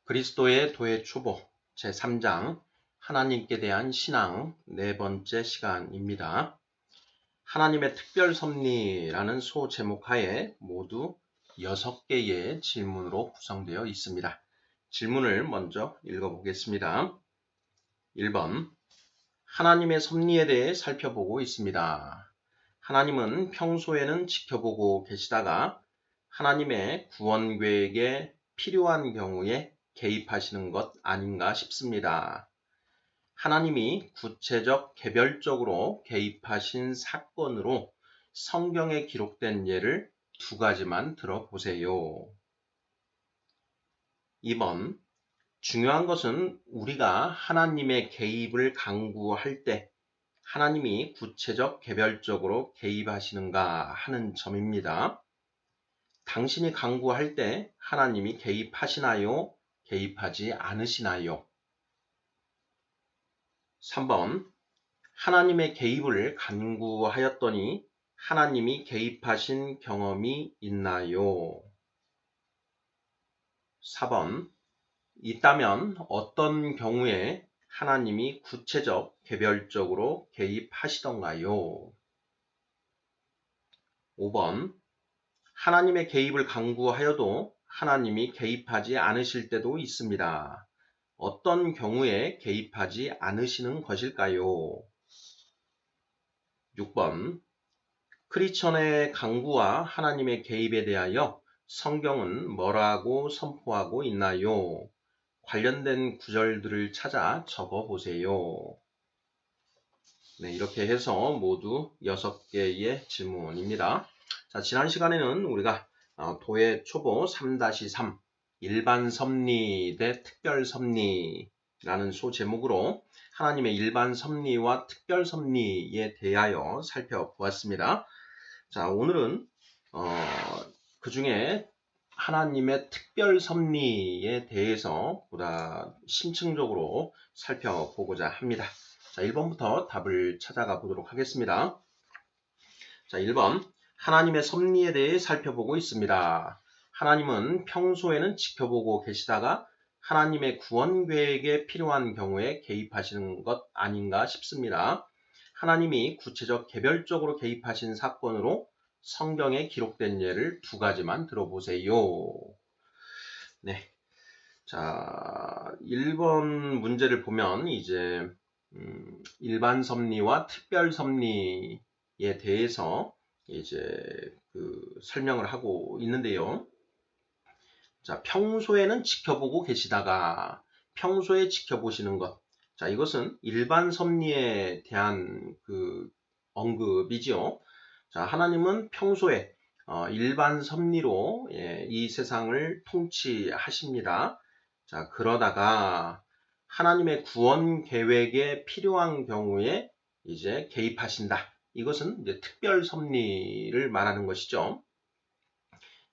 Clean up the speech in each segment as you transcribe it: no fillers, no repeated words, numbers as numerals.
그리스도의 도의 초보 제3장 하나님께 대한 신앙 네 번째 시간입니다. 하나님의 특별 섭리라는 소제목 하에 모두 6개의 질문으로 구성되어 있습니다. 질문을 먼저 읽어보겠습니다. 1번, 하나님의 섭리에 대해 살펴보고 있습니다. 하나님은 평소에는 지켜보고 계시다가 하나님의 구원 계획에 필요한 경우에 개입하시는 것 아닌가 싶습니다. 하나님이 구체적 개별적으로 개입하신 사건으로 성경에 기록된 예를 두 가지만 들어보세요. 2번, 중요한 것은 우리가 하나님의 개입을 강구할 때 하나님이 구체적 개별적으로 개입하시는가 하는 점입니다. 당신이 강구할 때 하나님이 개입하시나요? 개입하지 않으시나요? 3번, 하나님의 개입을 간구하였더니 하나님이 개입하신 경험이 있나요? 4번, 있다면 어떤 경우에 하나님이 구체적, 개별적으로 개입하시던가요? 5번, 하나님의 개입을 간구하여도 하나님이 개입하지 않으실 때도 있습니다. 어떤 경우에 개입하지 않으시는 것일까요? 6번, 크리스천의 강구와 하나님의 개입에 대하여 성경은 뭐라고 선포하고 있나요? 관련된 구절들을 찾아 적어보세요. 네, 이렇게 해서 모두 6개의 질문입니다. 자, 지난 시간에는 우리가 도의 초보 3-3 일반 섭리 대 특별 섭리라는 소제목으로 하나님의 일반 섭리와 특별 섭리에 대하여 살펴보았습니다. 자, 오늘은 그 중에 하나님의 특별 섭리에 대해서 보다 심층적으로 살펴보고자 합니다. 자, 1번부터 답을 찾아가 보도록 하겠습니다. 자, 1번. 하나님의 섭리에 대해 살펴보고 있습니다. 하나님은 평소에는 지켜보고 계시다가 하나님의 구원 계획에 필요한 경우에 개입하시는 것 아닌가 싶습니다. 하나님이 구체적 개별적으로 개입하신 사건으로 성경에 기록된 예를 두 가지만 들어보세요. 네. 자, 1번 문제를 보면 이제 일반 섭리와 특별 섭리에 대해서 이제 설명을 하고 있는데요. 자, 평소에는 지켜보고 계시다가 평소에 지켜보시는 것. 자, 이것은 일반 섭리에 대한 언급이지요. 자, 하나님은 평소에 일반 섭리로 이 세상을 통치하십니다. 자, 그러다가 하나님의 구원 계획에 필요한 경우에 이제 개입하신다. 이것은 이제 특별 섭리를 말하는 것이죠.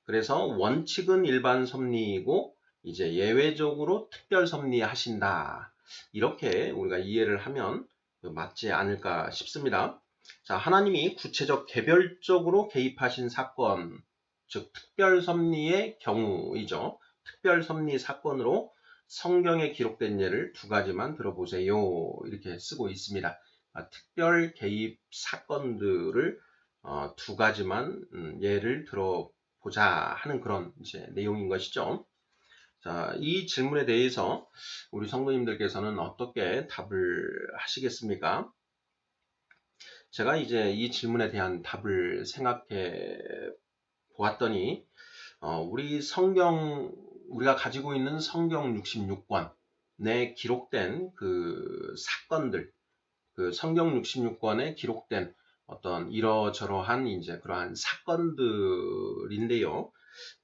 그래서 원칙은 일반 섭리이고 이제 예외적으로 특별 섭리 하신다. 이렇게 우리가 이해를 하면 맞지 않을까 싶습니다. 자, 하나님이 구체적 개별적으로 개입하신 사건, 즉 특별 섭리의 경우이죠. 특별 섭리 사건으로 성경에 기록된 예를 두 가지만 들어보세요. 이렇게 쓰고 있습니다. 특별 개입 사건들을 두 가지만 예를 들어보자 하는 그런 이제 내용인 것이죠. 자, 이 질문에 대해서 우리 성도님들께서는 어떻게 답을 하시겠습니까? 제가 이제 이 질문에 대한 답을 생각해 보았더니 우리가 가지고 있는 성경 66권에 기록된 사건들, 성경 66권에 기록된 어떤 이러저러한 이제 그러한 사건들인데요.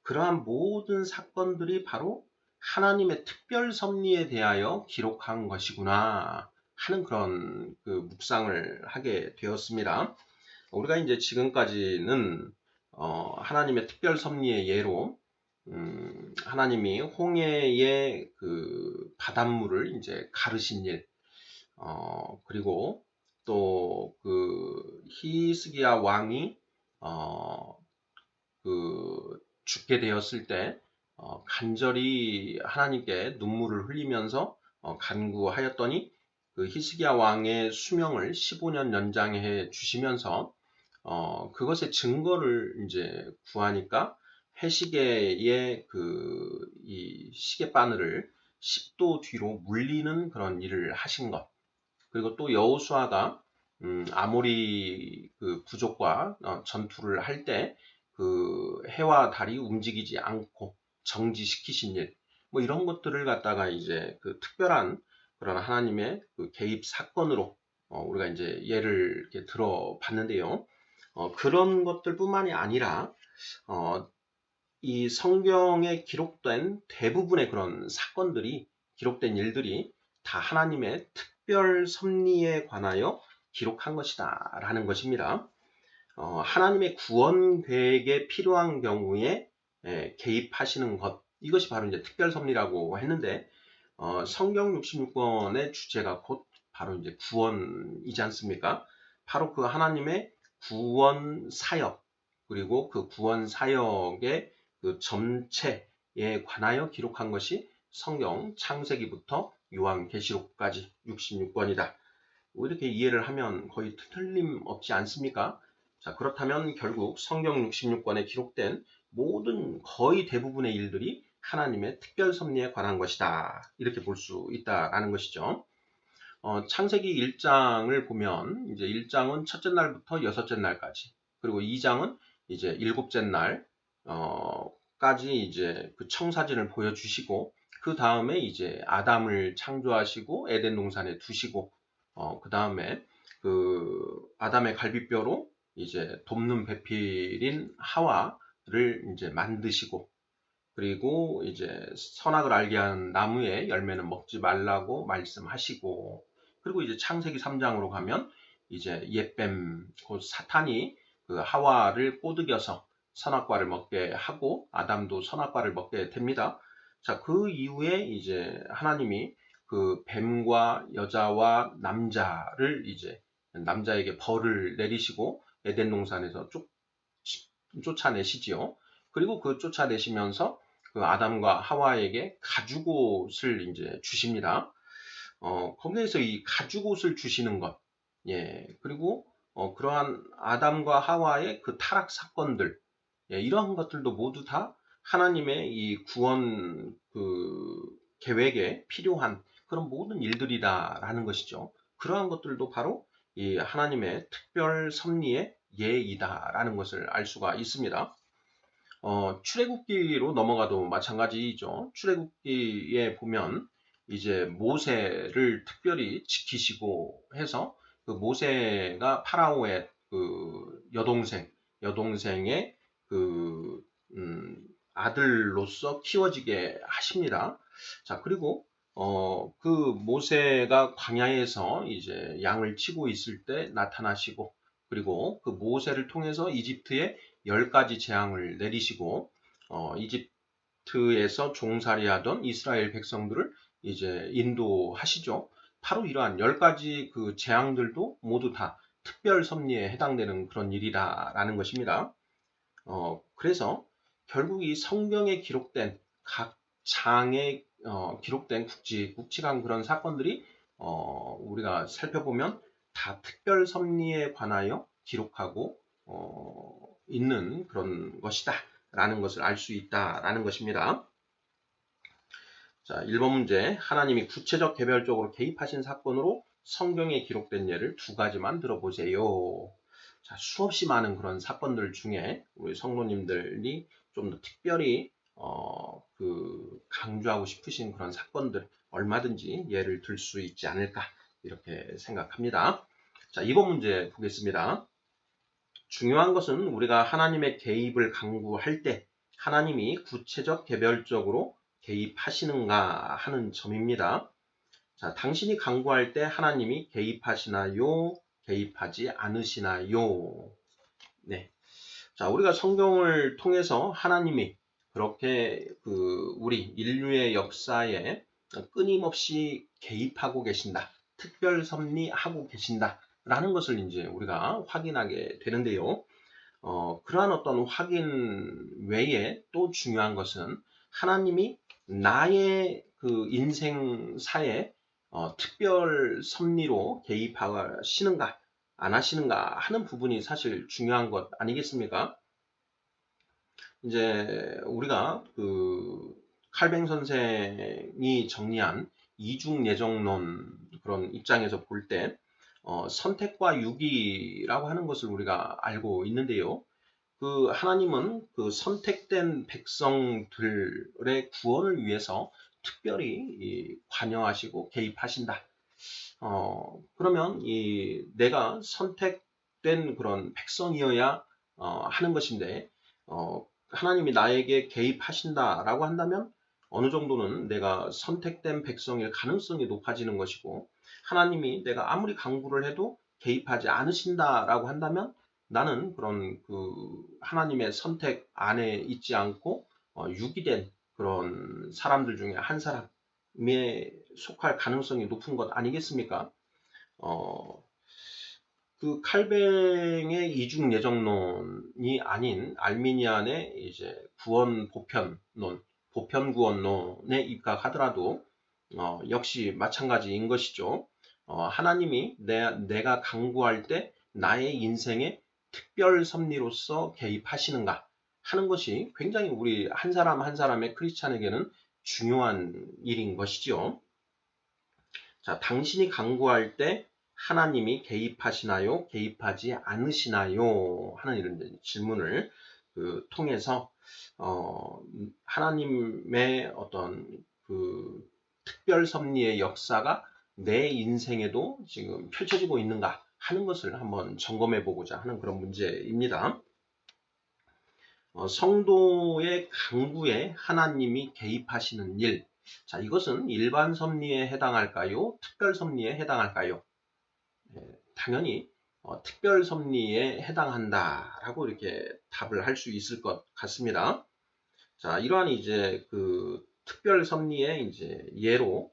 그러한 모든 사건들이 바로 하나님의 특별 섭리에 대하여 기록한 것이구나 하는 그런 묵상을 하게 되었습니다. 우리가 이제 지금까지는 하나님의 특별 섭리의 예로 하나님이 홍해의 바닷물을 이제 가르신 일, 그리고 또 히스기야 왕이 죽게 되었을 때 간절히 하나님께 눈물을 흘리면서 간구하였더니 그 히스기야 왕의 수명을 15년 연장해 주시면서 그것의 증거를 이제 구하니까 회시계의 이 시계바늘을 10도 뒤로 물리는 그런 일을 하신 것. 그리고 또 여호수아가 아모리 그 부족과 전투를 할 때 그 해와 달이 움직이지 않고 정지시키신 일, 뭐 이런 것들을 갖다가 이제 그 특별한 그런 하나님의 그 개입 사건으로 우리가 이제 예를 이렇게 들어봤는데요. 그런 것들뿐만이 아니라 어, 이 성경에 기록된 대부분의 그런 사건들이 기록된 일들이 다 하나님의 특별 섭리에 관하여 기록한 것이다 라는 것입니다. 하나님의 구원 계획에 필요한 경우에 개입하시는 것, 이것이 바로 이제 특별 섭리라고 했는데 성경 66권의 주제가 곧 바로 이제 구원이지 않습니까? 바로 그 하나님의 구원 사역, 그리고 그 구원 사역의 그 전체에 관하여 기록한 것이 성경 창세기부터 요한계시록까지 66권이다. 이렇게 이해를 하면 거의 틀림없지 않습니까? 자, 그렇다면 결국 성경 66권에 기록된 모든 거의 대부분의 일들이 하나님의 특별 섭리에 관한 것이다. 이렇게 볼 수 있다라는 것이죠. 창세기 1장을 보면 이제 1장은 첫째 날부터 여섯째 날까지, 그리고 2장은 이제 일곱째 날 까지 이제 그 청사진을 보여주시고, 그 다음에 이제 아담을 창조하시고 에덴 동산에 두시고, 그 다음에 그 아담의 갈비뼈로 이제 돕는 배필인 하와를 이제 만드시고, 그리고 이제 선악을 알게 한 나무의 열매는 먹지 말라고 말씀하시고, 그리고 이제 창세기 3장으로 가면 이제 옛뱀, 곧 사탄이 그 하와를 꼬드겨서 선악과를 먹게 하고 아담도 선악과를 먹게 됩니다. 자, 그 이후에 이제 하나님이 그 뱀과 여자와 남자를 이제 남자에게 벌을 내리시고 에덴 동산에서 쫓아내시지요. 그리고 그 쫓아내시면서 그 아담과 하와에게 가죽옷을 이제 주십니다. 거기에서 이 가죽옷을 주시는 것, 예, 그리고 그러한 아담과 하와의 그 타락 사건들, 예, 이러한 것들도 모두 다 하나님의 이 구원 그 계획에 필요한 그런 모든 일들이다라는 것이죠. 그러한 것들도 바로 이 하나님의 특별 섭리의 예이다라는 것을 알 수가 있습니다. 출애굽기로 넘어가도 마찬가지죠. 출애굽기에 보면 이제 모세를 특별히 지키시고 해서 그 모세가 파라오의 그 여동생의 그 아들로서 키워지게 하십니다. 자, 그리고 그 모세가 광야에서 이제 양을 치고 있을 때 나타나시고, 그리고 그 모세를 통해서 이집트에 10가지 재앙을 내리시고 이집트에서 종살이하던 이스라엘 백성들을 이제 인도하시죠. 바로 이러한 10가지 그 재앙들도 모두 다 특별 섭리에 해당되는 그런 일이다라는 것입니다. 그래서 결국 이 성경에 기록된 각 장에 기록된 굵직한 그런 사건들이 우리가 살펴보면 다 특별 섭리에 관하여 기록하고 있는 그런 것이다 라는 것을 알 수 있다라는 것입니다. 자, 1번 문제. 하나님이 구체적 개별적으로 개입하신 사건으로 성경에 기록된 예를 2가지만 들어보세요. 자, 수없이 많은 그런 사건들 중에 우리 성도님들이 좀 더 특별히 강조하고 싶으신 그런 사건들 얼마든지 예를 들 수 있지 않을까 이렇게 생각합니다. 자, 2번 문제 보겠습니다. 중요한 것은 우리가 하나님의 개입을 강구할 때 하나님이 구체적 개별적으로 개입하시는가 하는 점입니다. 자, 당신이 강구할 때 하나님이 개입하시나요? 개입하지 않으시나요? 네. 자, 우리가 성경을 통해서 하나님이 그렇게 우리 인류의 역사에 끊임없이 개입하고 계신다. 특별 섭리하고 계신다. 라는 것을 이제 우리가 확인하게 되는데요. 그러한 어떤 확인 외에 또 중요한 것은 하나님이 나의 그 인생사에 특별 섭리로 개입하시는가 안 하시는가 하는 부분이 사실 중요한 것 아니겠습니까? 이제 우리가 그 칼뱅 선생이 정리한 이중 예정론 그런 입장에서 볼 때 선택과 유기라고 하는 것을 우리가 알고 있는데요. 그 하나님은 그 선택된 백성들의 구원을 위해서 특별히 관여하시고 개입하신다. 그러면 내가 선택된 그런 백성이어야 하는 것인데 하나님이 나에게 개입하신다라고 한다면 어느 정도는 내가 선택된 백성일 가능성이 높아지는 것이고, 하나님이 내가 아무리 강구를 해도 개입하지 않으신다라고 한다면 나는 그런 그 하나님의 선택 안에 있지 않고 유기된 그런 사람들 중에 한 사람에 속할 가능성이 높은 것 아니겠습니까? 어, 그 칼뱅의 이중 예정론이 아닌 알미니안의 이제 구원 보편론, 보편 구원론에 입각하더라도 역시 마찬가지인 것이죠. 하나님이 내가 강구할 때 나의 인생에 특별 섭리로서 개입하시는가 하는 것이 굉장히 우리 한 사람 한 사람의 크리스찬에게는 중요한 일인 것이죠. 자, 당신이 강구할 때 하나님이 개입하시나요? 개입하지 않으시나요? 하는 이런 질문을 통해서 하나님의 어떤 그 특별 섭리의 역사가 내 인생에도 지금 펼쳐지고 있는가 하는 것을 한번 점검해 보고자 하는 그런 문제입니다. 성도의 강구에 하나님이 개입하시는 일. 자, 이것은 일반 섭리에 해당할까요? 특별 섭리에 해당할까요? 당연히 특별 섭리에 해당한다라고 이렇게 답을 할 수 있을 것 같습니다. 자, 이러한 이제 그 특별 섭리의 이제 예로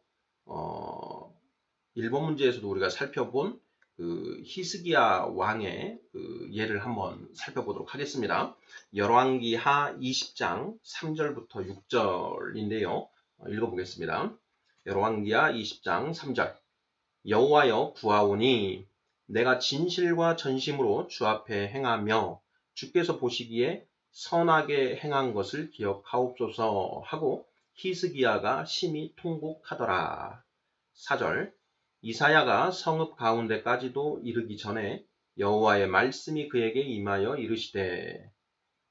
1번 문제에서도 우리가 살펴본 그 히스기야 왕의 그 예를 한번 살펴보도록 하겠습니다. 열왕기하 20장 3절부터 6절인데요. 읽어보겠습니다. 열왕기하 20장 3절. 여호와여 구하오니 내가 진실과 전심으로 주 앞에 행하며 주께서 보시기에 선하게 행한 것을 기억하옵소서 하고 히스기야가 심히 통곡하더라. 4절. 이사야가 성읍 가운데까지도 이르기 전에 여호와의 말씀이 그에게 임하여 이르시되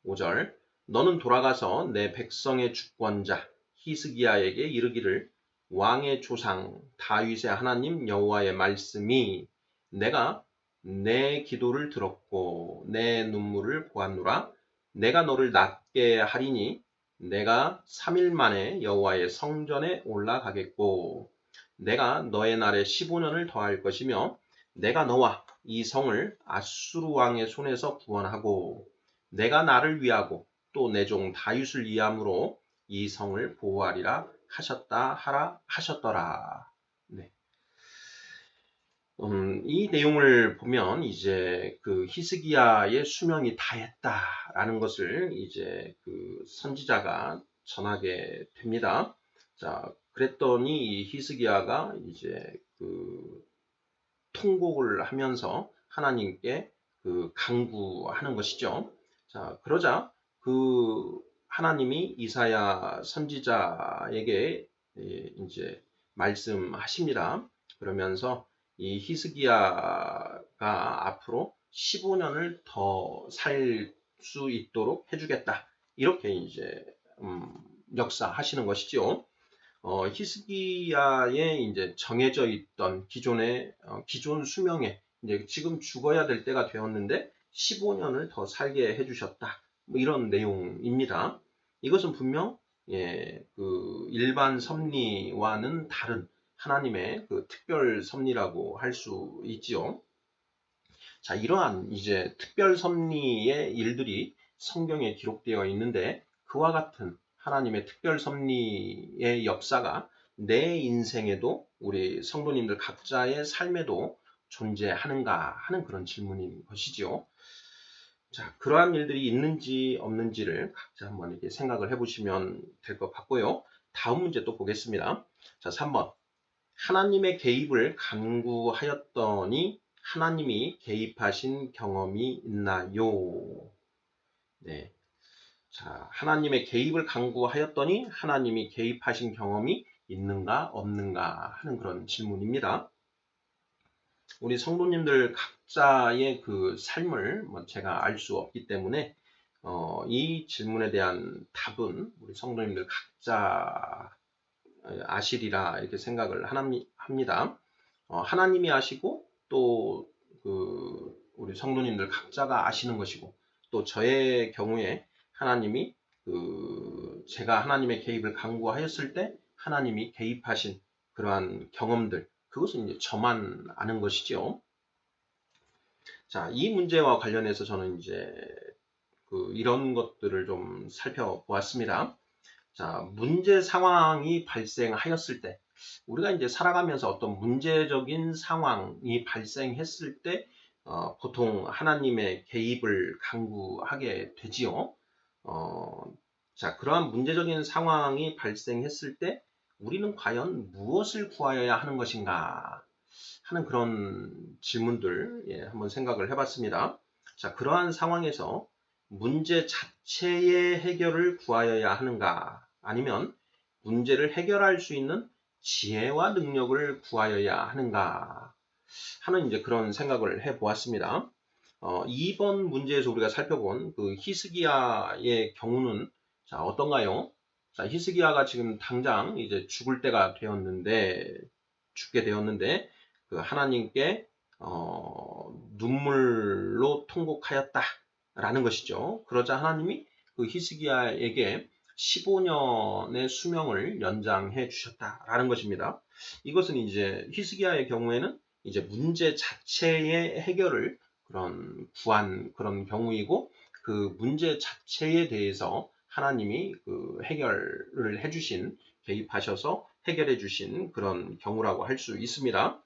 5절. 너는 돌아가서 내 백성의 주권자 히스기야에게 이르기를 왕의 조상 다윗의 하나님 여호와의 말씀이 내가 내 기도를 들었고 내 눈물을 보았노라. 내가 너를 낫게 하리니 내가 3일 만에 여호와의 성전에 올라가겠고 내가 너의 날에 15년을 더할 것이며 내가 너와 이 성을 아수르 왕의 손에서 구원하고 내가 나를 위하고 또 내 종 다윗을 위함으로 이 성을 보호하리라 하셨더라. 네. 이 내용을 보면 이제 그 히스기야의 수명이 다했다라는 것을 이제 그 선지자가 전하게 됩니다. 자, 그랬더니 이 히스기야가 이제 그 통곡을 하면서 하나님께 그 간구하는 것이죠. 자, 그러자 그 하나님이 이사야 선지자에게 이제 말씀하십니다. 그러면서 이 히스기야가 앞으로 15년을 더 살 수 있도록 해주겠다. 이렇게 이제 역사하시는 것이죠. 히스기야의 이제 정해져 있던 기존 수명에 이제 지금 죽어야 될 때가 되었는데 15년을 더 살게 해주셨다. 뭐 이런 내용입니다. 이것은 분명 그 일반 섭리와는 다른 하나님의 그 특별 섭리라고 할 수 있지요. 자, 이러한 이제 특별 섭리의 일들이 성경에 기록되어 있는데 그와 같은 하나님의 특별 섭리의 역사가 내 인생에도 우리 성도님들 각자의 삶에도 존재하는가 하는 그런 질문인 것이지요. 자, 그러한 일들이 있는지 없는지를 각자 한번 이렇게 생각을 해보시면 될 것 같고요. 다음 문제 또 보겠습니다. 자, 3번. 하나님의 개입을 간구하였더니 하나님이 개입하신 경험이 있나요? 네. 자, 하나님의 개입을 간구하였더니 하나님이 개입하신 경험이 있는가 없는가 하는 그런 질문입니다. 우리 성도님들 각자의 그 삶을 제가 알 수 없기 때문에 이 질문에 대한 답은 우리 성도님들 각자 아시리라 이렇게 생각을 합니다. 하나님이 아시고 또 우리 성도님들 각자가 아시는 것이고 또 저의 경우에 하나님이 제가 하나님의 개입을 간구하였을 때 하나님이 개입하신 그러한 경험들 그것은 이제 저만 아는 것이죠. 자, 이 문제와 관련해서 저는 이제 이런 것들을 좀 살펴보았습니다. 자, 문제 상황이 발생하였을 때, 우리가 이제 살아가면서 어떤 문제적인 상황이 발생했을 때, 보통 하나님의 개입을 간구하게 되지요. 자, 그러한 문제적인 상황이 발생했을 때, 우리는 과연 무엇을 구하여야 하는 것인가 하는 그런 질문들, 한번 생각을 해봤습니다. 자, 그러한 상황에서 문제 자체의 해결을 구하여야 하는가? 아니면 문제를 해결할 수 있는 지혜와 능력을 구하여야 하는가 하는 이제 그런 생각을 해 보았습니다. 2번 문제에서 우리가 살펴본 히스기야의 경우는 자, 어떤가요? 자, 히스기야가 지금 당장 이제 죽게 되었는데 하나님께 눈물로 통곡하였다라는 것이죠. 그러자 하나님이 히스기야에게 15년의 수명을 연장해 주셨다라는 것입니다. 이것은 이제 히스기야의 경우에는 이제 문제 자체의 해결을 구한 그런 경우이고 그 문제 자체에 대해서 하나님이 해결을 해주신 개입하셔서 해결해 주신 그런 경우라고 할 수 있습니다.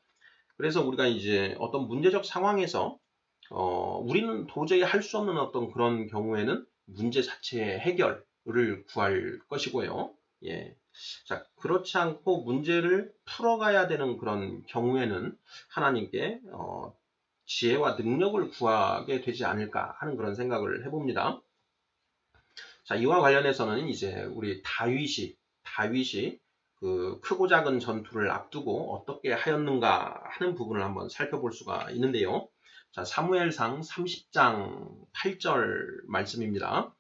그래서 우리가 이제 어떤 문제적 상황에서 우리는 도저히 할 수 없는 어떤 그런 경우에는 문제 자체의 해결을 구할 것이고요. 예. 자, 그렇지 않고 문제를 풀어가야 되는 그런 경우에는 하나님께 지혜와 능력을 구하게 되지 않을까 하는 그런 생각을 해봅니다. 자, 이와 관련해서는 이제 우리 다윗이 크고 작은 전투를 앞두고 어떻게 하였는가 하는 부분을 한번 살펴볼 수가 있는데요. 자, 사무엘상 30장 8절 말씀입니다.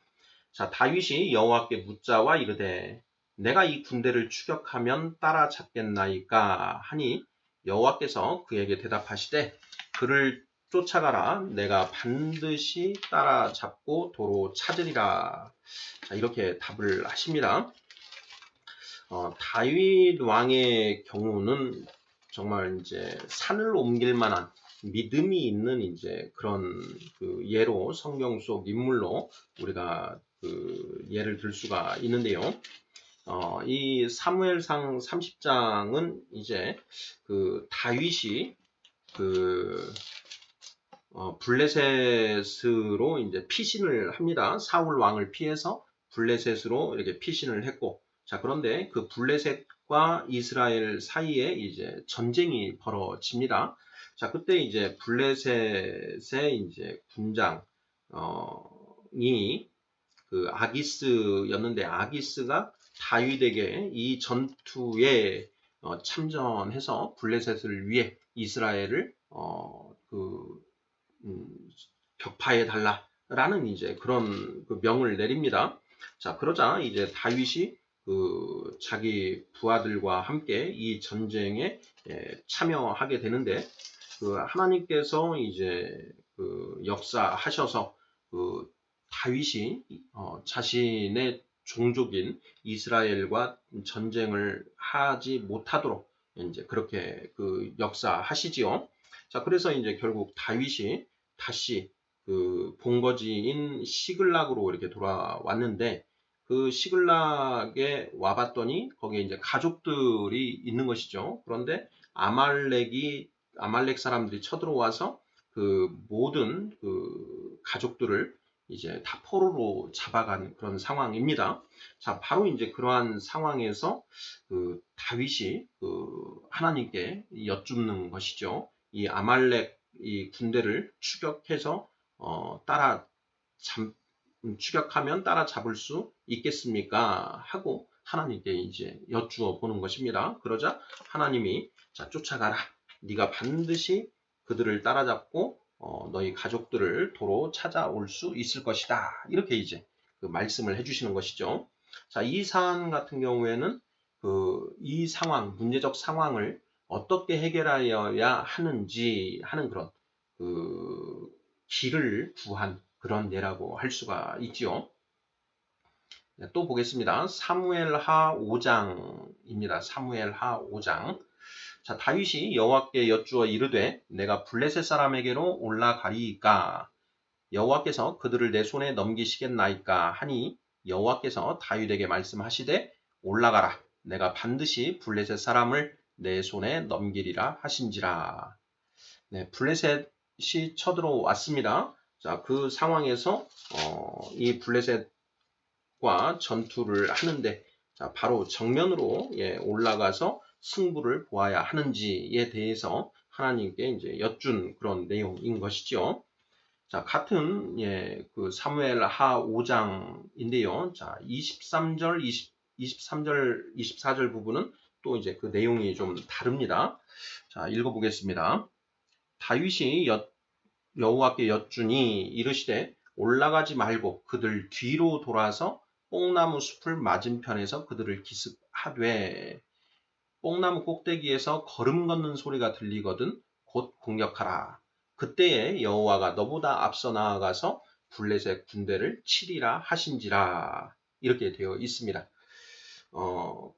자, 다윗이 여호와께 묻자와 이르되 내가 이 군대를 추격하면 따라잡겠나이까 하니 여호와께서 그에게 대답하시되 그를 쫓아가라 내가 반드시 따라잡고 도로 찾으리라. 자, 이렇게 답을 하십니다. 다윗 왕의 경우는 정말 이제 산을 옮길 만한 믿음이 있는 이제 그런 예로 성경 속 인물로 우리가 예를 들 수가 있는데요. 이 사무엘상 30장은 이제 다윗이 블레셋으로 이제 피신을 합니다. 사울 왕을 피해서 블레셋으로 이렇게 피신을 했고, 자, 그런데 그 블레셋과 이스라엘 사이에 이제 전쟁이 벌어집니다. 자, 그때 이제 블레셋의 이제 군장이 아기스였는데 아기스가 다윗에게 이 전투에 참전해서 블레셋을 위해 이스라엘을 격파해 달라라는 이제 그런 명을 내립니다. 자, 그러자 이제 다윗이 자기 부하들과 함께 이 전쟁에 참여하게 되는데 하나님께서 이제 역사하셔서 다윗이 자신의 종족인 이스라엘과 전쟁을 하지 못하도록 이제 그렇게 역사하시지요. 자, 그래서 이제 결국 다윗이 다시 본거지인 시글락으로 이렇게 돌아왔는데 시글락에 와봤더니 거기에 이제 가족들이 있는 것이죠. 그런데 아말렉 사람들이 쳐들어와서 모든 가족들을 이제 다 포로로 잡아간 그런 상황입니다. 자, 바로 이제 그러한 상황에서 그 다윗이 그 하나님께 여쭙는 것이죠. 이 아말렉 이 군대를 추격해서 추격하면 따라잡을 수 있겠습니까? 하고 하나님께 이제 여쭈어 보는 것입니다. 그러자 하나님이 자, 쫓아가라. 네가 반드시 그들을 따라잡고 너희 가족들을 도로 찾아올 수 있을 것이다. 이렇게 이제 그 말씀을 해주시는 것이죠. 자, 이 사안 같은 경우에는 이 상황, 문제적 상황을 어떻게 해결하여야 하는지 하는 그런 길을 구한 그런 예라고 할 수가 있지요. 네, 또 보겠습니다. 사무엘하 5장입니다. 사무엘하 5장. 자, 다윗이 여호와께 여쭈어 이르되 내가 블레셋 사람에게로 올라가리이까 여호와께서 그들을 내 손에 넘기시겠나이까 하니 여호와께서 다윗에게 말씀하시되 올라가라 내가 반드시 블레셋 사람을 내 손에 넘기리라 하신지라. 네, 블레셋이 쳐들어왔습니다. 자, 그 상황에서 이 블레셋과 전투를 하는데 자, 바로 정면으로 올라가서 승부를 보아야 하는지에 대해서 하나님께 이제 여쭌 그런 내용인 것이죠. 자, 같은 그 사무엘하 5장인데요. 자, 23절, 23절, 24절 부분은 또 이제 그 내용이 좀 다릅니다. 자, 읽어보겠습니다. 다윗이 여호와께 여쭈니 이르시되 올라가지 말고 그들 뒤로 돌아서 뽕나무 숲을 맞은편에서 그들을 기습하되 뽕나무 꼭대기에서 걸음 걷는 소리가 들리거든 곧 공격하라. 그때에 여호와가 너보다 앞서 나아가서 블레셋 군대를 치리라 하신지라. 이렇게 되어 있습니다.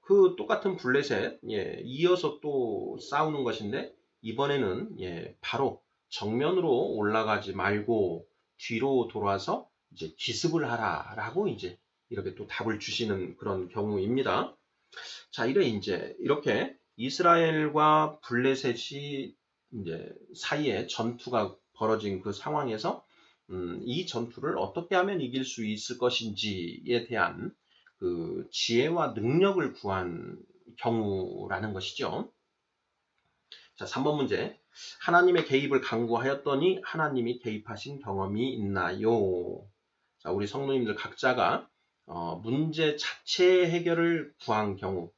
그 똑같은 블레셋 이어서 또 싸우는 것인데 이번에는 바로 정면으로 올라가지 말고 뒤로 돌아서 이제 기습을 하라라고 이제 이렇게 또 답을 주시는 그런 경우입니다. 자, 이렇게 이스라엘과 블레셋이 이제 사이에 전투가 벌어진 그 상황에서 이 전투를 어떻게 하면 이길 수 있을 것인지에 대한 그 지혜와 능력을 구한 경우라는 것이죠. 자, 3번 문제. 하나님의 개입을 강구하였더니 하나님이 개입하신 경험이 있나요? 자, 우리 성도님들 각자가 문제 자체 해결을 구한 경우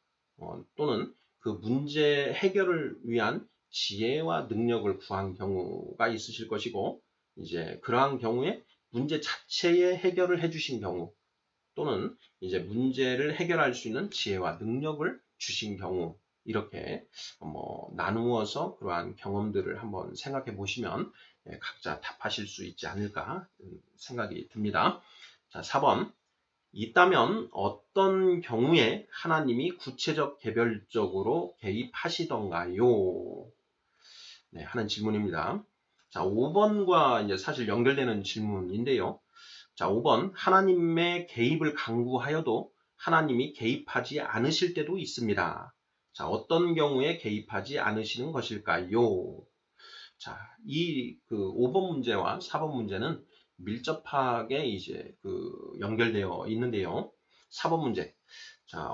또는 그 문제 해결을 위한 지혜와 능력을 구한 경우가 있으실 것이고 이제 그러한 경우에 문제 자체의 해결을 해주신 경우 또는 이제 문제를 해결할 수 있는 지혜와 능력을 주신 경우 이렇게 나누어서 그러한 경험들을 한번 생각해 보시면 각자 답하실 수 있지 않을까 생각이 듭니다. 자, 4번. 있다면 어떤 경우에 하나님이 구체적 개별적으로 개입하시던가요? 네, 하는 질문입니다. 자, 5번과 이제 사실 연결되는 질문인데요. 자, 5번. 하나님의 개입을 강구하여도 하나님이 개입하지 않으실 때도 있습니다. 자, 어떤 경우에 개입하지 않으시는 것일까요? 자, 그 5번 문제와 4번 문제는 밀접하게 이제 연결되어 있는데요. 4번 문제. 자,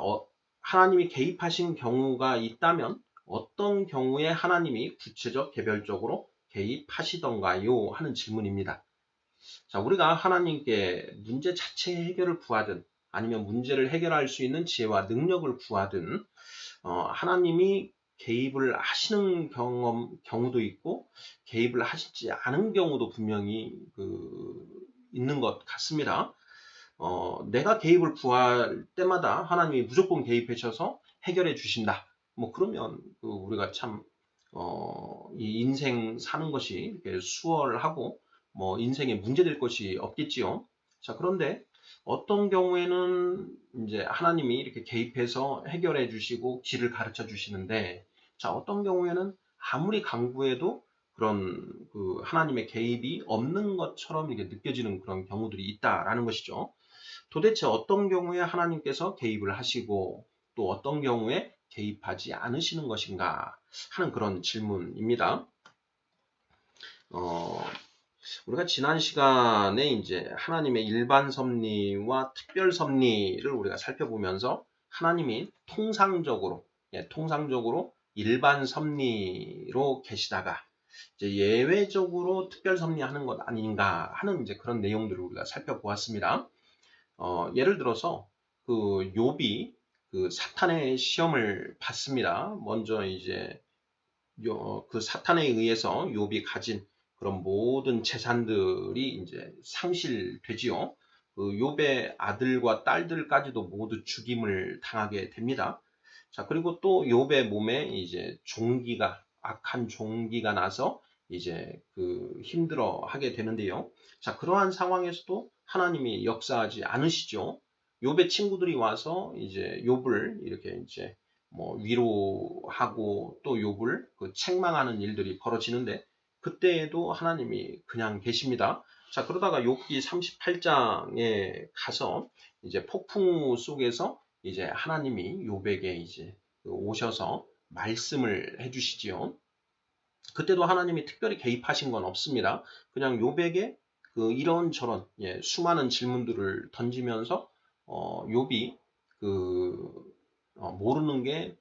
하나님이 개입하신 경우가 있다면 어떤 경우에 하나님이 구체적 개별적으로 개입하시던가요? 하는 질문입니다. 자, 우리가 하나님께 문제 자체 해결을 구하든 아니면 문제를 해결할 수 있는 지혜와 능력을 구하든 하나님이 개입을 하시는 경우도 있고 개입을 하시지 않은 경우도 분명히 있는 것 같습니다. 내가 개입을 구할 때마다 하나님이 무조건 개입하셔서 해결해 주신다. 뭐 그러면 우리가 참 이 인생 사는 것이 이렇게 수월하고 뭐 인생에 문제될 것이 없겠지요. 자, 그런데 어떤 경우에는 이제 하나님이 이렇게 개입해서 해결해 주시고 길을 가르쳐 주시는데, 자, 어떤 경우에는 아무리 강구해도 그런 하나님의 개입이 없는 것처럼 이렇게 느껴지는 그런 경우들이 있다라는 것이죠. 도대체 어떤 경우에 하나님께서 개입을 하시고 또 어떤 경우에 개입하지 않으시는 것인가 하는 그런 질문입니다. 우리가 지난 시간에 이제 하나님의 일반 섭리와 특별 섭리를 우리가 살펴보면서 하나님이 통상적으로 일반 섭리로 계시다가 이제 예외적으로 특별 섭리하는 것 아닌가 하는 이제 그런 내용들을 우리가 살펴보았습니다. 예를 들어서 그 욥이 그 사탄의 시험을 받습니다. 먼저 이제 그 사탄에 의해서 욥이 가진 그런 모든 재산들이 이제 상실되지요. 그 욥의 아들과 딸들까지도 모두 죽임을 당하게 됩니다. 자, 그리고 또 욥의 몸에 이제 악한 종기가 나서 이제 그 힘들어 하게 되는데요. 자, 그러한 상황에서도 하나님이 역사하지 않으시죠. 욥의 친구들이 와서 이제 욥을 이렇게 이제 뭐 위로하고 또 욥을 그 책망하는 일들이 벌어지는데 그때에도 하나님이 그냥 계십니다. 자, 그러다가 욥기 38장에 가서 이제 폭풍 속에서 이제 하나님이 욥에게 이제 오셔서 말씀을 해주시지요. 그때도 하나님이 특별히 개입하신 건 없습니다. 그냥 욥에게 그 이런저런 수많은 질문들을 던지면서 욥이 모르는 게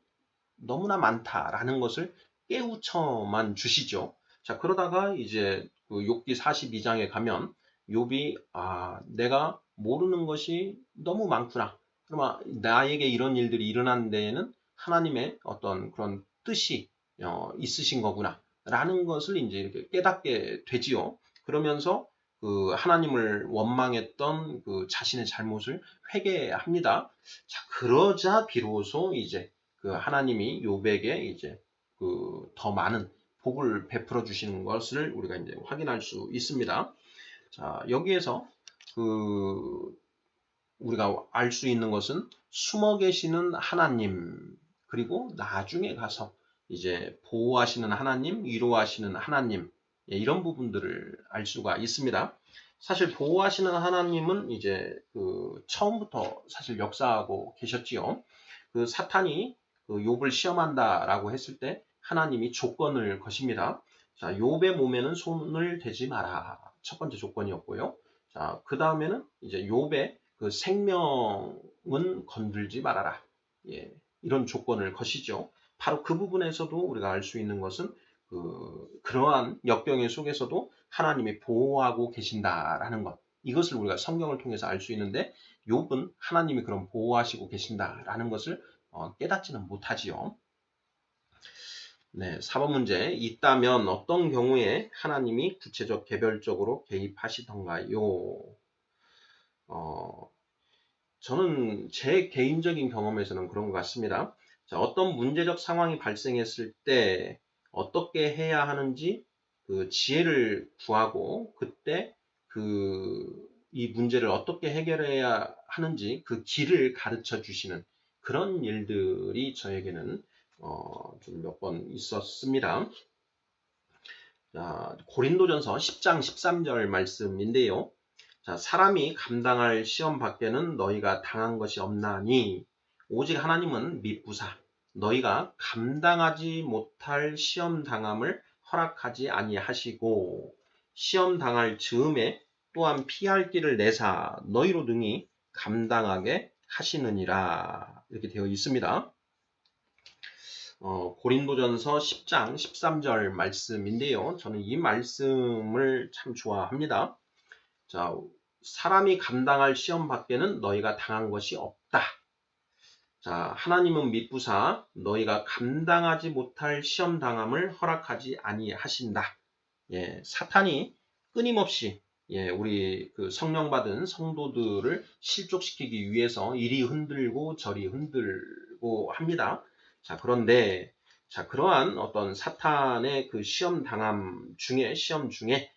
너무나 많다라는 것을 깨우쳐만 주시죠. 자, 그러다가 이제 그 욥기 42장에 가면 욥이 내가 모르는 것이 너무 많구나. 그러면 나에게 이런 일들이 일어난 데에는 하나님의 어떤 그런 뜻이 있으신 거구나. 라는 것을 이제 이렇게 깨닫게 되지요. 그러면서 그 하나님을 원망했던 그 자신의 잘못을 회개합니다. 자, 그러자 비로소 이제 그 하나님이 욥에게 이제 그 더 많은 복을 베풀어 주시는 것을 우리가 이제 확인할 수 있습니다. 자, 여기에서 그 우리가 알 수 있는 것은 숨어 계시는 하나님, 그리고 나중에 가서 이제 보호하시는 하나님, 위로하시는 하나님, 이런 부분들을 알 수가 있습니다. 사실 보호하시는 하나님은 이제 그 처음부터 사실 역사하고 계셨지요. 그 사탄이 그 욥을 시험한다라고 했을 때 하나님이 조건을 거십니다. 자, 욥의 몸에는 손을 대지 마라. 첫 번째 조건이었고요. 자, 그 다음에는 이제 욥의 그 생명은 건들지 말아라. 이런 조건을 거시죠. 바로 그 부분에서도 우리가 알 수 있는 것은 그러한 역경의 속에서도 하나님이 보호하고 계신다라는 것. 이것을 우리가 성경을 통해서 알 수 있는데 욥은 하나님이 그런 보호하시고 계신다라는 것을 깨닫지는 못하지요. 네, 4번 문제. 있다면 어떤 경우에 하나님이 구체적 개별적으로 개입하시던가요? 저는 제 개인적인 경험에서는 그런 것 같습니다. 자, 어떤 문제적 상황이 발생했을 때 어떻게 해야 하는지 그 지혜를 구하고 그때 이 문제를 어떻게 해결해야 하는지 그 길을 가르쳐 주시는 그런 일들이 저에게는 좀 몇 번 있었습니다. 자, 고린도전서 10장 13절 말씀인데요. 자, 사람이 감당할 시험 밖에는 너희가 당한 것이 없나니 오직 하나님은 미쁘사 너희가 감당하지 못할 시험 당함을 허락하지 아니하시고 시험 당할 즈음에 또한 피할 길을 내사 너희로 등이 감당하게 하시느니라 이렇게 되어 있습니다. 고린도전서 10장 13절 말씀인데요. 저는 이 말씀을 참 좋아합니다. 자, 사람이 감당할 시험 밖에는 너희가 당한 것이 없다. 자, 하나님은 미쁘사 너희가 감당하지 못할 시험 당함을 허락하지 아니하신다. 사탄이 끊임없이 우리 그 성령 받은 성도들을 실족시키기 위해서 이리 흔들고 저리 흔들고 합니다. 자, 그런데 그러한 어떤 사탄의 그 시험 중에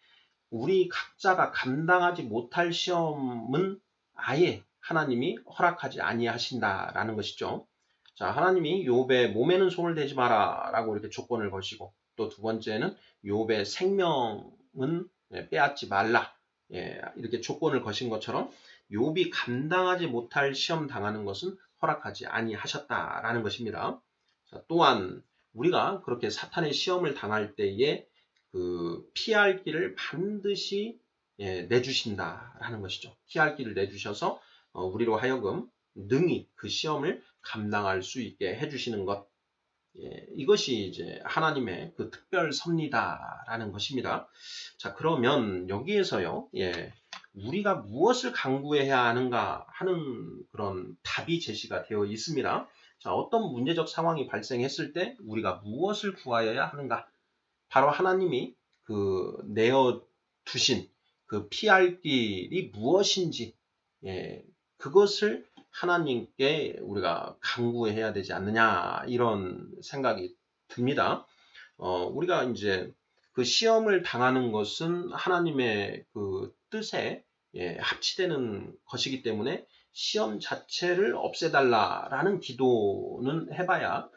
우리 각자가 감당하지 못할 시험은 아예 하나님이 허락하지 아니하신다라는 것이죠. 자, 하나님이 욥의 몸에는 손을 대지 마라라고 이렇게 조건을 거시고 또 두 번째는 욥의 생명은 빼앗지 말라. 이렇게 조건을 거신 것처럼 욥이 감당하지 못할 시험 당하는 것은 허락하지 아니하셨다라는 것입니다. 자, 또한 우리가 그렇게 사탄의 시험을 당할 때에 그 피할 길을 반드시 내주신다라는 것이죠. 피할 길을 내주셔서 우리로 하여금 능히 그 시험을 감당할 수 있게 해주시는 것. 이것이 이제 하나님의 그 특별 섭리다라는 것입니다. 자, 그러면 여기에서요, 우리가 무엇을 간구해야 하는가 하는 그런 답이 제시가 되어 있습니다. 자, 어떤 문제적 상황이 발생했을 때 우리가 무엇을 구하여야 하는가? 바로 하나님이 그 내어 두신 그 피할 길이 무엇인지, 그것을 하나님께 우리가 간구해야 되지 않느냐, 이런 생각이 듭니다. 우리가 이제 그 시험을 당하는 것은 하나님의 그 뜻에 합치되는 것이기 때문에 시험 자체를 없애달라라는 기도는 해봐야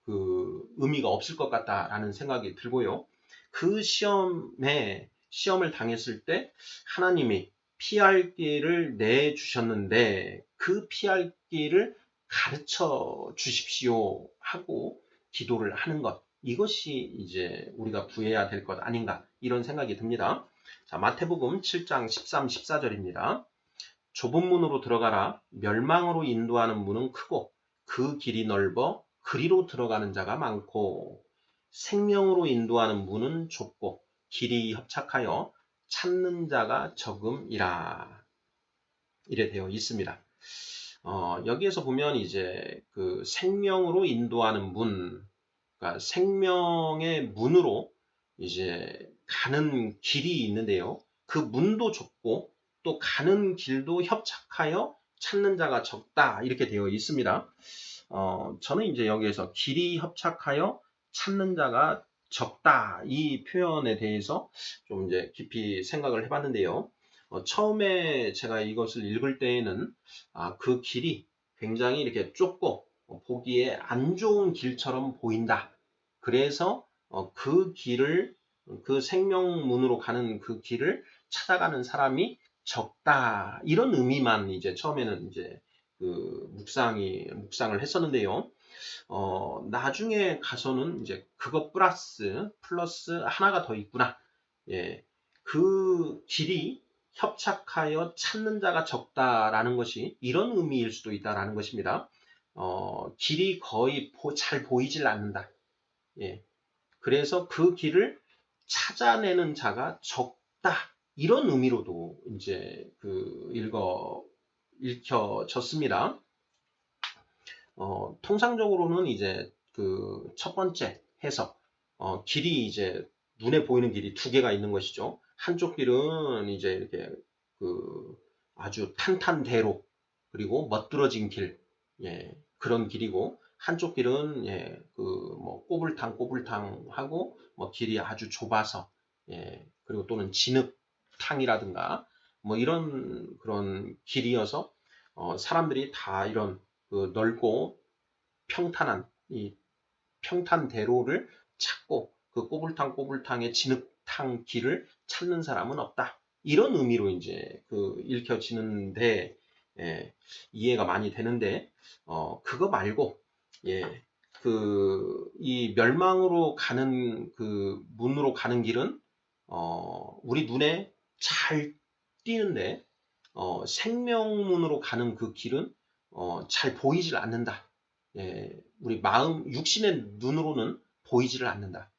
그 의미가 없을 것 같다라는 생각이 들고요. 그 시험을 당했을 때 하나님이 피할 길을 내주셨는데 그 피할 길을 가르쳐 주십시오 하고 기도를 하는 것. 이것이 이제 우리가 구해야 될 것 아닌가, 이런 생각이 듭니다. 자, 마태복음 7장 13, 14절입니다. 좁은 문으로 들어가라. 멸망으로 인도하는 문은 크고 그 길이 넓어 그리로 들어가는 자가 많고 생명으로 인도하는 문은 좁고 길이 협착하여 찾는 자가 적음이라. 이래 되어 있습니다. 여기에서 보면 이제 그 생명으로 인도하는 문, 그러니까 생명의 문으로 이제 가는 길이 있는데요. 그 문도 좁고 또 가는 길도 협착하여 찾는 자가 적다, 이렇게 되어 있습니다. 저는 이제 여기에서 길이 협착하여 찾는 자가 적다, 이 표현에 대해서 좀 이제 깊이 생각을 해봤는데요. 처음에 제가 이것을 읽을 때에는 그 길이 굉장히 이렇게 좁고 보기에 안 좋은 길처럼 보인다. 그래서 그 길을, 그 생명문으로 가는 그 길을 찾아가는 사람이 적다, 이런 의미만 이제 처음에는 이제 그 묵상을 했었는데요. 나중에 가서는 이제 그것 플러스 하나가 더 있구나. 그 길이 협착하여 찾는 자가 적다라는 것이 이런 의미일 수도 있다라는 것입니다. 길이 거의 잘 보이질 않는다. 그래서 그 길을 찾아내는 자가 적다, 이런 의미로도 이제 읽혀졌습니다. 통상적으로는 이제 그 첫 번째 해석, 길이 이제 눈에 보이는 길이 두 개가 있는 것이죠. 한쪽 길은 이제 이렇게 그 아주 탄탄대로, 그리고 멋들어진 길, 그런 길이고, 한쪽 길은 그 뭐 꼬불탕하고 뭐 길이 아주 좁아서, 그리고 또는 진흙탕이라든가 뭐 이런 그런 길이어서 사람들이 다 이런 그 넓고 평탄한 이 평탄대로를 찾고 그 꼬불탕의 진흙탕 길을 찾는 사람은 없다. 이런 의미로 이제 읽혀지는데, 이해가 많이 되는데, 그거 말고, 이 멸망으로 가는 그 문으로 가는 길은, 우리 눈에 잘 띄는데, 생명문으로 가는 그 길은, 잘 보이질 않는다. 우리 육신의 눈으로는 보이지를 않는다.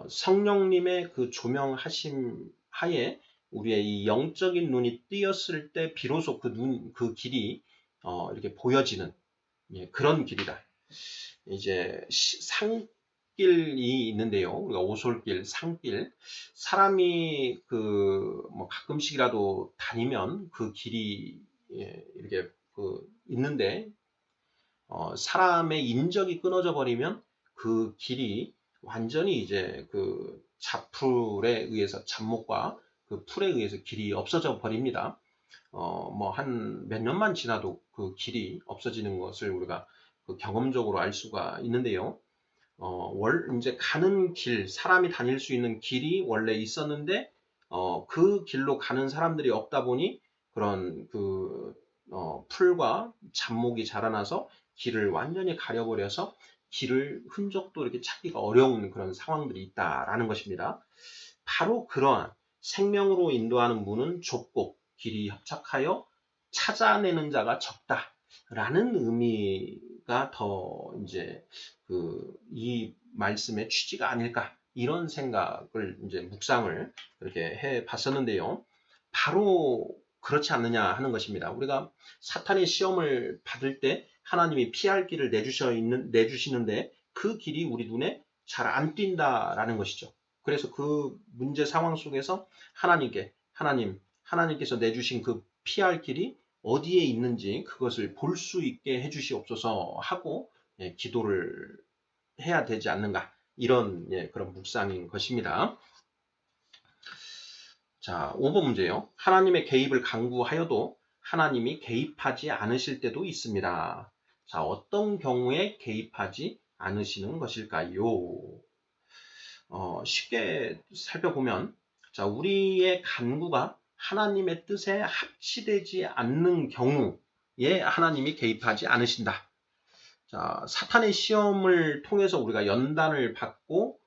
성령님의 그 조명하심 하에 우리의 이 영적인 눈이 띄었을 때 비로소 그 길이 이렇게 보여지는 그런 길이다. 이제 산길이 있는데요. 우리가 오솔길, 산길, 사람이 뭐 가끔씩이라도 다니면 그 길이 이렇게 있는데, 사람의 인적이 끊어져 버리면 그 길이 완전히 이제 그 잡풀에 의해서, 잡목과 그 풀에 의해서 길이 없어져 버립니다. 뭐 한 몇 년만 지나도 그 길이 없어지는 것을 우리가 경험적으로 알 수가 있는데요. 이제 가는 길, 사람이 다닐 수 있는 길이 원래 있었는데, 그 길로 가는 사람들이 없다 보니 그런 풀과 잡목이 자라나서 길을 완전히 가려버려서 길을 흔적도 이렇게 찾기가 어려운 그런 상황들이 있다라는 것입니다. 바로 그러한 생명으로 인도하는 문은 좁고 길이 협착하여 찾아내는 자가 적다라는 의미가 더 이제 이 말씀의 취지가 아닐까 이런 생각을 이제 묵상을 이렇게 해 봤었는데요. 바로 그렇지 않느냐 하는 것입니다. 우리가 사탄의 시험을 받을 때 하나님이 피할 길을 내주시는데 그 길이 우리 눈에 잘 안 띈다라는 것이죠. 그래서 그 문제 상황 속에서 하나님께서 내주신 그 피할 길이 어디에 있는지 그것을 볼 수 있게 해주시옵소서 하고 기도를 해야 되지 않는가 이런 그런 묵상인 것입니다. 자, 5번 문제요. 하나님의 개입을 강구하여도 하나님이 개입하지 않으실 때도 있습니다. 자, 어떤 경우에 개입하지 않으시는 것일까요? 쉽게 살펴보면, 자, 우리의 간구가 하나님의 뜻에 합치되지 않는 경우에 하나님이 개입하지 않으신다. 자, 사탄의 시험을 통해서 우리가 연단을 받고,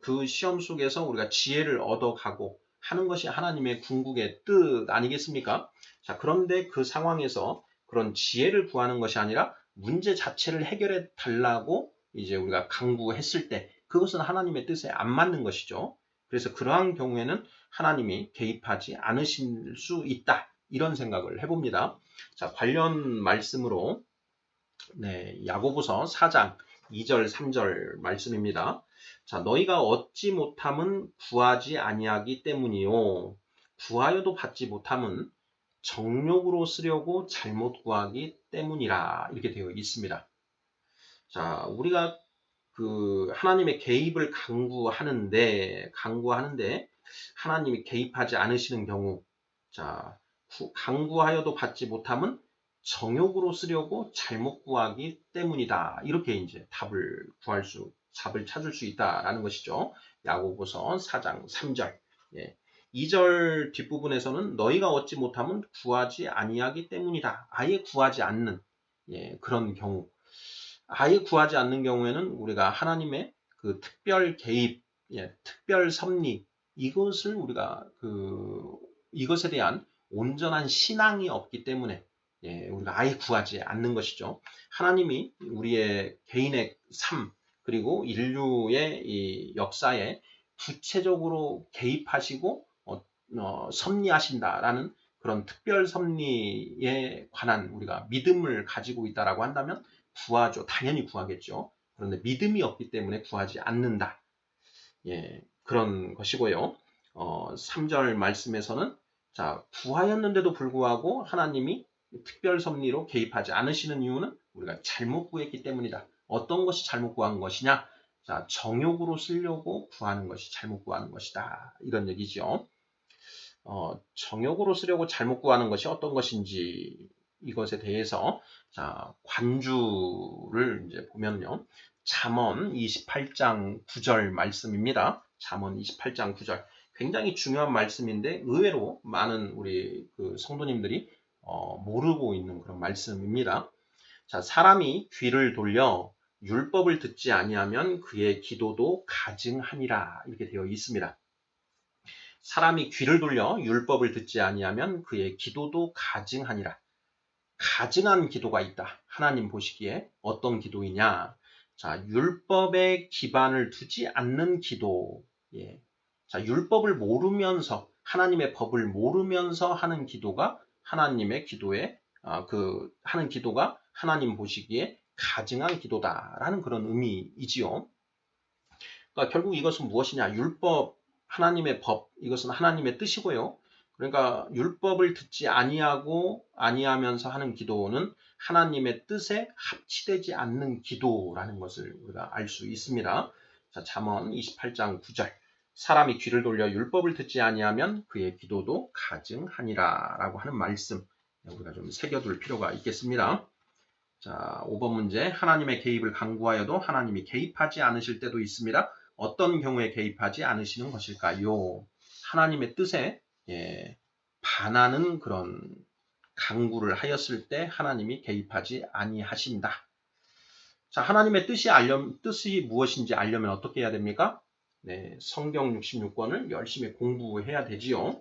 그 시험 속에서 우리가 지혜를 얻어가고 하는 것이 하나님의 궁극의 뜻 아니겠습니까? 자, 그런데 그 상황에서 그런 지혜를 구하는 것이 아니라 문제 자체를 해결해 달라고 이제 우리가 강구했을 때 그것은 하나님의 뜻에 안 맞는 것이죠. 그래서 그러한 경우에는 하나님이 개입하지 않으실 수 있다. 이런 생각을 해봅니다. 자, 관련 말씀으로 야고보서 4장 2절 3절 말씀입니다. 자, 너희가 얻지 못함은 구하지 아니하기 때문이요. 구하여도 받지 못함은 정욕으로 쓰려고 잘못 구하기 때문이라. 이렇게 되어 있습니다. 자, 우리가 하나님의 개입을 강구하는데 하나님이 개입하지 않으시는 경우, 자, 강구하여도 받지 못함은 정욕으로 쓰려고 잘못 구하기 때문이다. 이렇게 이제 답을 찾을 수 있다라는 것이죠. 야고보서 4장 3절. 2절 뒷부분에서는 너희가 얻지 못함은 구하지 아니하기 때문이다. 아예 구하지 않는 그런 경우. 아예 구하지 않는 경우에는 우리가 하나님의 그 특별 개입, 특별 섭리, 이것을 우리가 이것에 대한 온전한 신앙이 없기 때문에 우리가 아예 구하지 않는 것이죠. 하나님이 우리의 개인의 삶, 그리고 인류의 이 역사에 구체적으로 개입하시고 섭리하신다라는 그런 특별 섭리에 관한 우리가 믿음을 가지고 있다라고 한다면 구하죠. 당연히 구하겠죠. 그런데 믿음이 없기 때문에 구하지 않는다. 그런 것이고요. 3절 말씀에서는 자, 구하였는데도 불구하고 하나님이 특별 섭리로 개입하지 않으시는 이유는 우리가 잘못 구했기 때문이다. 어떤 것이 잘못 구한 것이냐? 자, 정욕으로 쓰려고 구하는 것이 잘못 구하는 것이다. 이런 얘기죠. 정욕으로 쓰려고 잘못 구하는 것이 어떤 것인지 이것에 대해서 자, 관주를 이제 보면요. 잠언 28장 9절 말씀입니다. 잠언 28장 9절. 굉장히 중요한 말씀인데 의외로 많은 우리 성도님들이 모르고 있는 그런 말씀입니다. 자, 사람이 귀를 돌려 율법을 듣지 아니하면 그의 기도도 가증하니라 이렇게 되어 있습니다. 사람이 귀를 돌려 율법을 듣지 아니하면 그의 기도도 가증하니라. 가증한 기도가 있다. 하나님 보시기에 어떤 기도이냐? 자, 율법에 기반을 두지 않는 기도. 자, 율법을 모르면서 하나님의 법을 모르면서 하는 기도가 하나님의 기도에 하는 기도가 하나님 보시기에 가증한 기도다라는 그런 의미이지요. 그러니까 결국 이것은 무엇이냐? 율법, 하나님의 법, 이것은 하나님의 뜻이고요. 그러니까 율법을 듣지 아니하면서 하는 기도는 하나님의 뜻에 합치되지 않는 기도라는 것을 우리가 알 수 있습니다. 자, 잠언 28장 9절. 사람이 귀를 돌려 율법을 듣지 아니하면 그의 기도도 가증하니라라고 하는 말씀. 우리가 좀 새겨둘 필요가 있겠습니다. 자, 5번 문제. 하나님의 개입을 강구하여도 하나님이 개입하지 않으실 때도 있습니다. 어떤 경우에 개입하지 않으시는 것일까요? 하나님의 뜻에 반하는 그런 강구를 하였을 때 하나님이 개입하지 아니하신다. 자, 하나님의 뜻이 무엇인지 알려면 어떻게 해야 됩니까? 네, 성경 66권을 열심히 공부해야 되지요.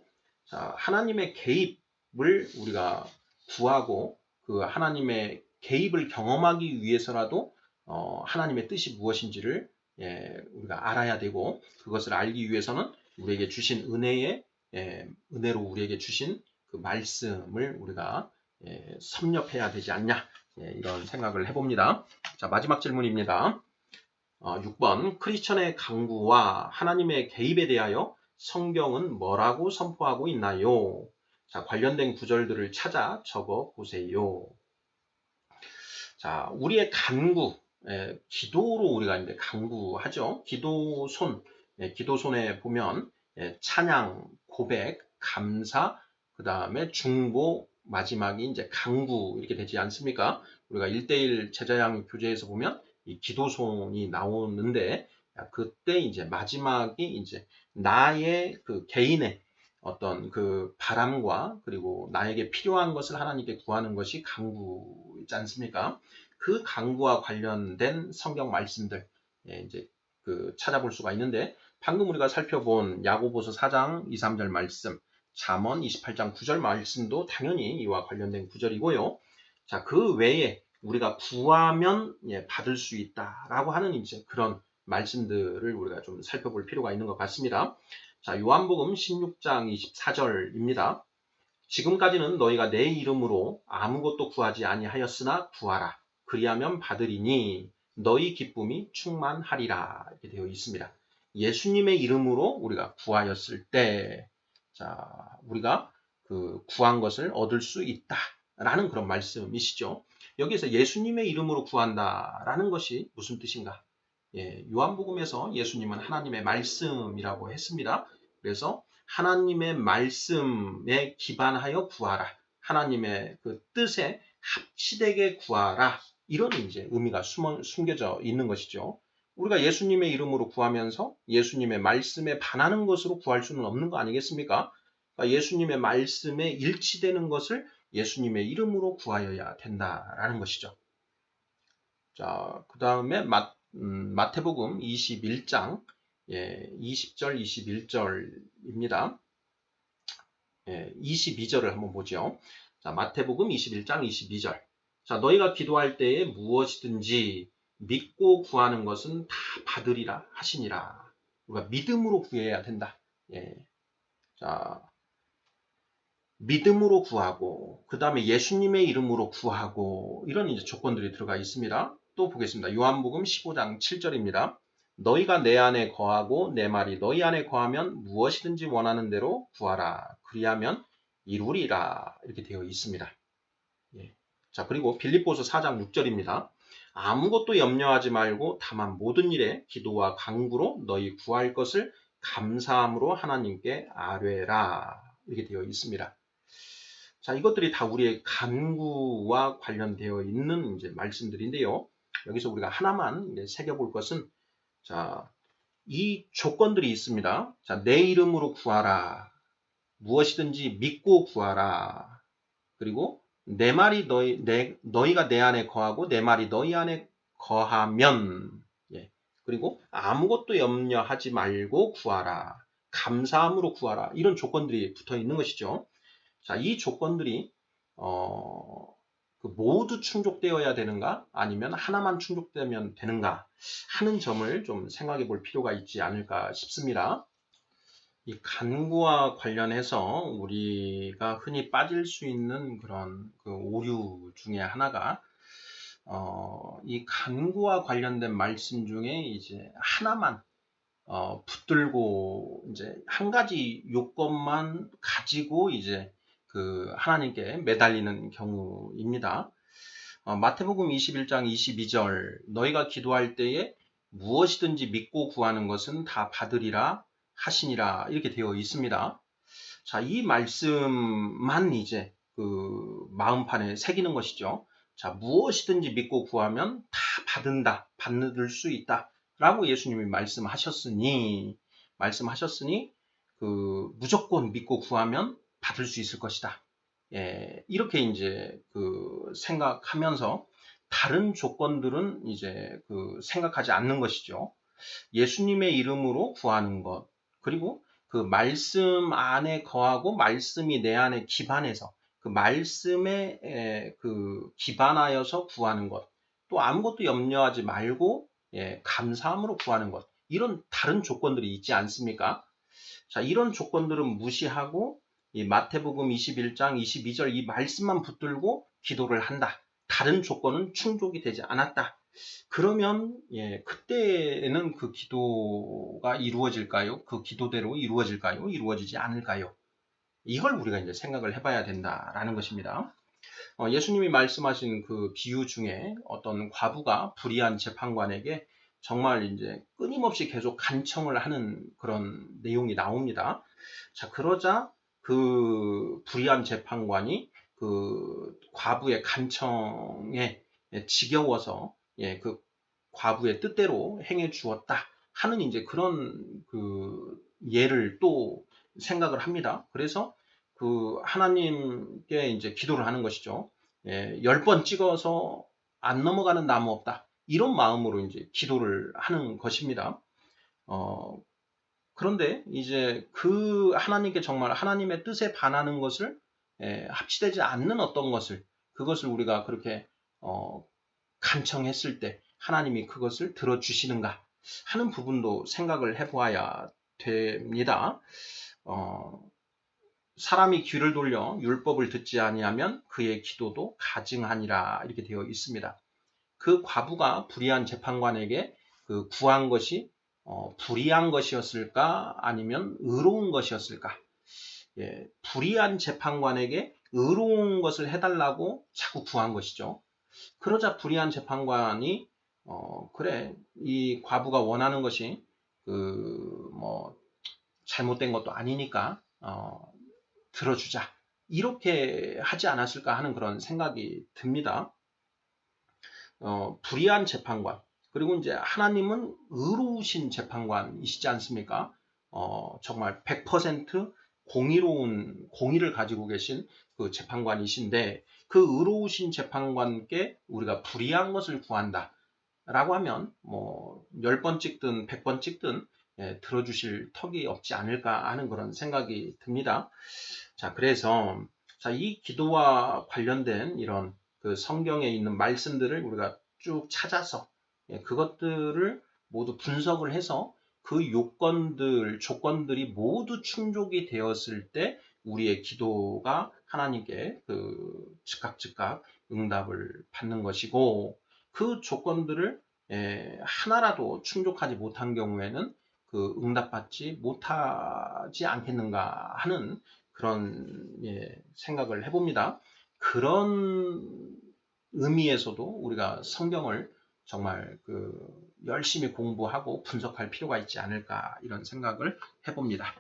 자, 하나님의 개입을 우리가 구하고 그 하나님의 개입을 경험하기 위해서라도 하나님의 뜻이 무엇인지를 우리가 알아야 되고, 그것을 알기 위해서는 우리에게 주신 은혜로 우리에게 주신 그 말씀을 우리가 섭렵해야 되지 않냐, 이런 생각을 해봅니다. 자, 마지막 질문입니다. 6번, 크리스천의 강구와 하나님의 개입에 대하여 성경은 뭐라고 선포하고 있나요? 자, 관련된 구절들을 찾아 적어 보세요. 자, 우리의 간구, 기도로 우리가 이제 간구하죠. 기도손에 보면 찬양, 고백, 감사, 그 다음에 중보, 마지막이 이제 간구 이렇게 되지 않습니까? 우리가 1:1 제자양 교재에서 보면 이 기도손이 나오는데, 그때 이제 마지막이 이제 나의 그 개인의 어떤 그 바람과 그리고 나에게 필요한 것을 하나님께 구하는 것이 간구이지 않습니까? 그 간구와 관련된 성경 말씀들 이제 그 찾아볼 수가 있는데, 방금 우리가 살펴본 야고보서 4장 2, 3절 말씀, 잠언 28장 9절 말씀도 당연히 이와 관련된 구절이고요. 자, 그 외에 우리가 구하면 받을 수 있다라고 하는 이제 그런 말씀들을 우리가 좀 살펴볼 필요가 있는 것 같습니다. 자, 요한복음 16장 24절입니다. 지금까지는 너희가 내 이름으로 아무것도 구하지 아니하였으나 구하라. 그리하면 받으리니 너희 기쁨이 충만하리라. 이렇게 되어 있습니다. 예수님의 이름으로 우리가 구하였을 때, 자, 우리가 그 구한 것을 얻을 수 있다라는 그런 말씀이시죠. 여기서 예수님의 이름으로 구한다라는 것이 무슨 뜻인가? 요한복음에서 예수님은 하나님의 말씀이라고 했습니다. 그래서 하나님의 말씀에 기반하여 구하라. 하나님의 그 뜻에 합치되게 구하라. 이런 이제 의미가 숨겨져 있는 것이죠. 우리가 예수님의 이름으로 구하면서 예수님의 말씀에 반하는 것으로 구할 수는 없는 거 아니겠습니까? 그러니까 예수님의 말씀에 일치되는 것을 예수님의 이름으로 구하여야 된다라는 것이죠. 자, 그 다음에 마태복음 21장 20절, 21절입니다. 22절을 한번 보죠. 자, 마태복음 21장 22절. 자, 너희가 기도할 때에 무엇이든지 믿고 구하는 것은 다 받으리라 하시니라. 우리가 믿음으로 구해야 된다. 자, 믿음으로 구하고, 그 다음에 예수님의 이름으로 구하고, 이런 이제 조건들이 들어가 있습니다. 또 보겠습니다. 요한복음 15장 7절입니다. 너희가 내 안에 거하고 내 말이 너희 안에 거하면 무엇이든지 원하는 대로 구하라. 그리하면 이루리라. 이렇게 되어 있습니다. 자, 그리고 빌립보서 4장 6절입니다. 아무것도 염려하지 말고 다만 모든 일에 기도와 간구로 너희 구할 것을 감사함으로 하나님께 아뢰라. 이렇게 되어 있습니다. 자, 이것들이 다 우리의 간구와 관련되어 있는 이제 말씀들인데요. 여기서 우리가 하나만 새겨볼 것은, 자, 이 조건들이 있습니다. 자, 내 이름으로 구하라. 무엇이든지 믿고 구하라. 그리고 내 말이 너희가 내 안에 거하고 내 말이 너희 안에 거하면, 그리고 아무것도 염려하지 말고 구하라. 감사함으로 구하라. 이런 조건들이 붙어 있는 것이죠. 자, 이 조건들이 모두 충족되어야 되는가? 아니면 하나만 충족되면 되는가? 하는 점을 좀 생각해 볼 필요가 있지 않을까 싶습니다. 이 간구와 관련해서 우리가 흔히 빠질 수 있는 그런 그 오류 중에 하나가, 이 간구와 관련된 말씀 중에 이제 하나만 붙들고 이제 한 가지 요건만 가지고 이제 그 하나님께 매달리는 경우입니다. 마태복음 21장 22절, 너희가 기도할 때에 무엇이든지 믿고 구하는 것은 다 받으리라 하시니라. 이렇게 되어 있습니다. 자, 이 말씀만 이제 그 마음판에 새기는 것이죠. 자, 무엇이든지 믿고 구하면 다 받을 수 있다. 라고 예수님이 말씀하셨으니 그 무조건 믿고 구하면 받을 수 있을 것이다. 이렇게 이제 그 생각하면서 다른 조건들은 이제 생각하지 않는 것이죠. 예수님의 이름으로 구하는 것, 그리고 그 말씀 안에 거하고 말씀이 내 안에 기반해서 그 말씀에 기반하여서 구하는 것, 또 아무것도 염려하지 말고 감사함으로 구하는 것, 이런 다른 조건들이 있지 않습니까? 자, 이런 조건들은 무시하고 이 마태복음 21장 22절 이 말씀만 붙들고 기도를 한다. 다른 조건은 충족이 되지 않았다. 그러면 그때는 그 기도가 이루어질까요? 그 기도대로 이루어질까요? 이루어지지 않을까요? 이걸 우리가 이제 생각을 해봐야 된다라는 것입니다. 예수님이 말씀하신 그 비유 중에 어떤 과부가 불의한 재판관에게 정말 이제 끊임없이 계속 간청을 하는 그런 내용이 나옵니다. 자, 그러자 그 불의한 재판관이 그 과부의 간청에 지겨워서 그 과부의 뜻대로 행해 주었다 하는 이제 그런 그 예를 또 생각을 합니다. 그래서 그 하나님께 이제 기도를 하는 것이죠. 10번 찍어서 안 넘어가는 나무 없다. 이런 마음으로 이제 기도를 하는 것입니다. 그런데 이제 그 하나님께 정말 하나님의 뜻에 반하는 것을 합치되지 않는 어떤 것을 그것을 우리가 그렇게 간청했을 때 하나님이 그것을 들어주시는가 하는 부분도 생각을 해보아야 됩니다. 사람이 귀를 돌려 율법을 듣지 아니하면 그의 기도도 가증하니라 이렇게 되어 있습니다. 그 과부가 불의한 재판관에게 그 구한 것이 불의한 것이었을까 아니면 의로운 것이었을까? 불의한 재판관에게 의로운 것을 해달라고 자꾸 구한 것이죠. 그러자 불의한 재판관이 그래 이 과부가 원하는 것이 잘못된 것도 아니니까 들어주자 이렇게 하지 않았을까 하는 그런 생각이 듭니다. 불의한 재판관 그리고 이제 하나님은 의로우신 재판관이시지 않습니까? 정말 100% 공의로운 공의를 가지고 계신 그 재판관이신데 그 의로우신 재판관께 우리가 불의한 것을 구한다 라고 하면 10번 찍든 100번 찍든 들어주실 턱이 없지 않을까 하는 그런 생각이 듭니다. 자, 그래서 이 기도와 관련된 이런 그 성경에 있는 말씀들을 우리가 쭉 찾아서 그것들을 모두 분석을 해서 그 요건들, 조건들이 모두 충족이 되었을 때 우리의 기도가 하나님께 즉각 응답을 받는 것이고 그 조건들을 하나라도 충족하지 못한 경우에는 그 응답받지 못하지 않겠는가 하는 그런 생각을 해봅니다. 그런 의미에서도 우리가 성경을 정말 열심히 공부하고 분석할 필요가 있지 않을까 이런 생각을 해봅니다.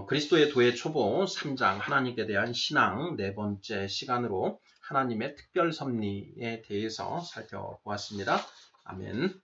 그리스도의 도의 초보 3장 하나님께 대한 신앙 4번째 시간으로 하나님의 특별 섭리에 대해서 살펴보았습니다. 아멘.